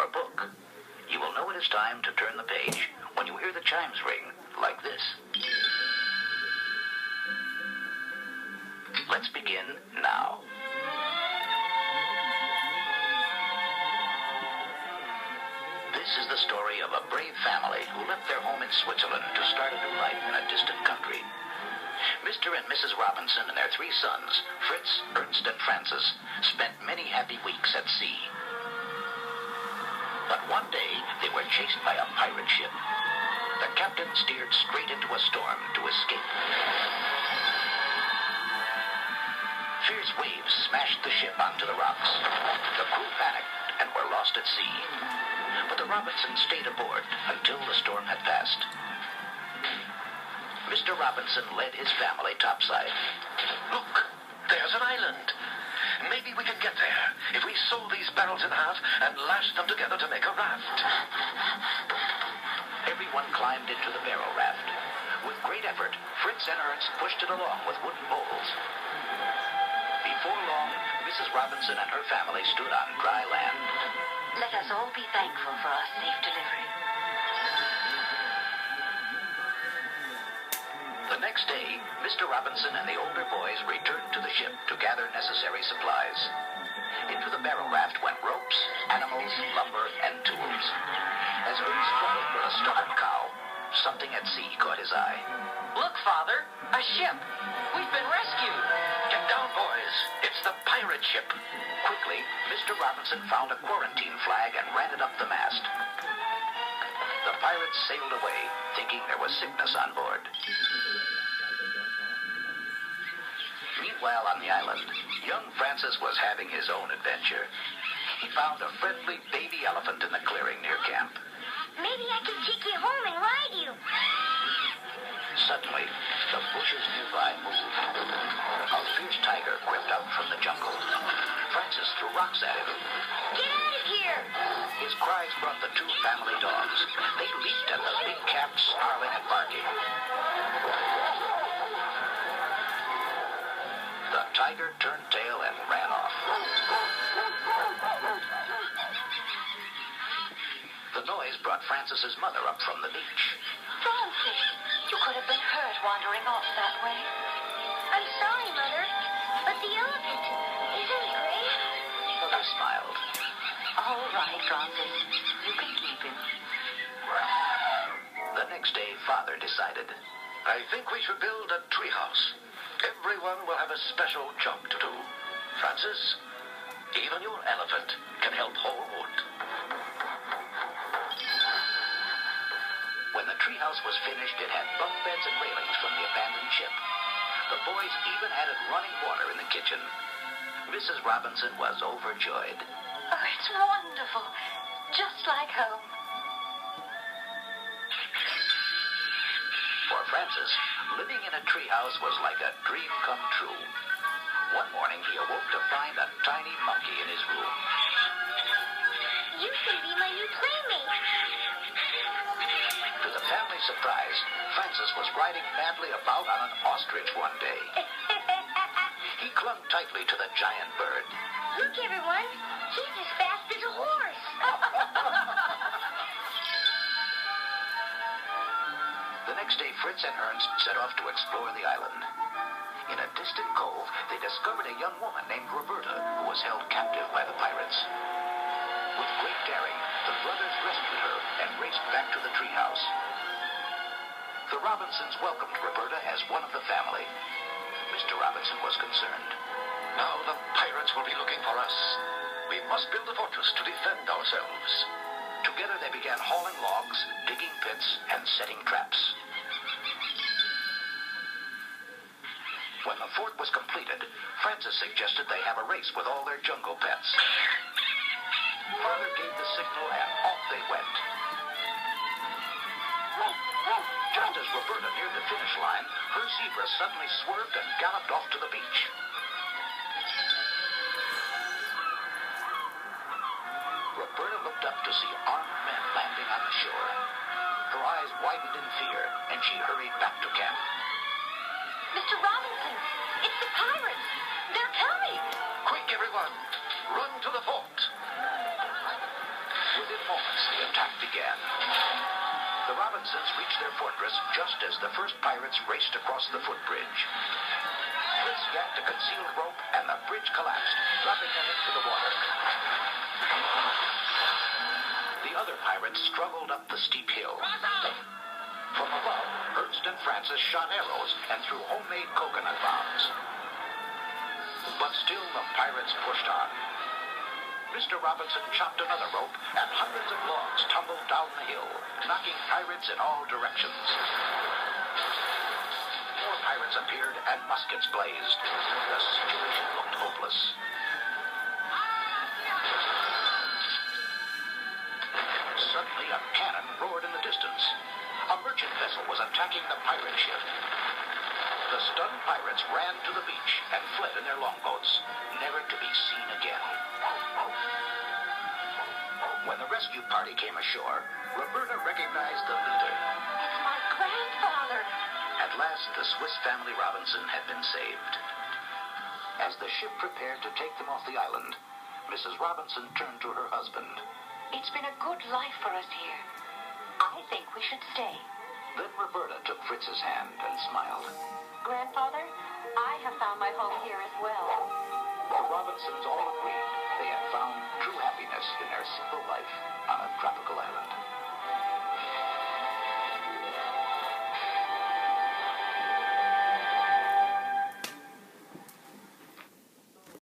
your book. You will know it is time to turn the page when you hear the chimes ring like this. Let's begin now. This is the story of a brave family who left their home in Switzerland to start a new life in a distant country. Mr. and Mrs. Robinson and their three sons, Fritz, Ernst, and Francis, spent many happy weeks at sea. But one day, they were chased by a pirate ship. The captain steered straight into a storm to escape. Fierce waves smashed the ship onto the rocks. The crew panicked and were lost at sea. But the Robinsons stayed aboard until the storm had passed. Mr. Robinson led his family topside. Look, there's an island. Maybe we can get there if we sew these barrels in half and lash them together to make a raft. Everyone climbed into the barrel raft. With great effort, Fritz and Ernst pushed it along with wooden poles. Before long, Mrs. Robinson and her family stood on dry land. Let us all be thankful for our safe delivery. The next day, Mr. Robinson and the older boys returned to the ship to gather necessary supplies. Into the barrel raft went ropes, animals, lumber, and tools. As Ernst struggled with a stubborn cow, something at sea caught his eye. Look, Father, a ship. We've been rescued. Get down, boys. It's the pirate ship. Quickly, Mr. Robinson found a quarantine flag and ran it up the mast. The pirates sailed away, thinking there was sickness on board. Meanwhile, on the island, young Francis was having his own adventure. He found a friendly baby elephant in the clearing near camp. Maybe I can take you home and ride you. Suddenly, the bushes nearby moved. A fierce tiger crept out from the jungle. Francis threw rocks at him. Get out of here! His cries brought the two family dogs. They leaped at the big cat, snarling and barking. The tiger turned tail and ran off. The noise brought Francis's mother up from the beach. Francis, you could have been hurt wandering off that way. I'm sorry, Mother, but the elephant, isn't he great? Mother smiled. All right, Francis. You can keep him. The next day, Father decided. I think we should build a treehouse. Everyone will have a special job to do. Francis, even your elephant can help haul wood. When the treehouse was finished, it had bunk beds and railings from the abandoned ship. The boys even added running water in the kitchen. Mrs. Robinson was overjoyed. Oh, it's wonderful. Just like home. For Francis, living in a treehouse was like a dream come true. One morning, he awoke to find a tiny monkey in his room. You can be my new playmate. To the family's surprise, Francis was riding madly about on an ostrich one day. He clung tightly to the giant bird. Look, everyone. He's as fast as a horse. The next day, Fritz and Ernst set off to explore the island. In a distant cove, they discovered a young woman named Roberta, who was held captive by the pirates. With great daring, the brothers rescued her and raced back to the treehouse. The Robinsons welcomed Roberta as one of the family. Mr. Robinson was concerned. Now the pirates will be looking for us. We must build a fortress to defend ourselves. Together they began hauling logs, digging pits, and setting traps. When the fort was completed, Francis suggested they have a race with all their jungle pets. Father gave the signal and off they went. Just as Roberta neared the finish line, her zebra suddenly swerved and galloped off to the beach. Roberta looked up to see armed men landing on the shore. Her eyes widened in fear, and she hurried back to camp. Mr. Robinson, it's the pirates. They're coming. Quick, everyone! Run to the fort! Within moments, the attack began. The Robinsons reached their fortress just as the first pirates raced across the footbridge. Fritz yanked a concealed rope, and the bridge collapsed, dropping them into the water. The other pirates struggled up the steep hill. From above, Ernst and Francis shot arrows and threw homemade coconut bombs. But still the pirates pushed on. Mr. Robinson chopped another rope, and hundreds of logs tumbled down the hill, knocking pirates in all directions. More pirates appeared, and muskets blazed. The situation looked hopeless. Suddenly, a cannon roared in the distance. A merchant vessel was attacking the pirate ship. The stunned pirates ran to the beach and fled in their longboats, never to be seen again. When the rescue party came ashore, Roberta recognized the leader. It's my grandfather. At last, the Swiss family Robinson had been saved. As the ship prepared to take them off the island, Mrs. Robinson turned to her husband. It's been a good life for us here. I think we should stay. Then Roberta took Fritz's hand and smiled. Grandfather, I have found my home here as well. The Robinsons all agreed they had found true happiness in their simple life on a tropical island.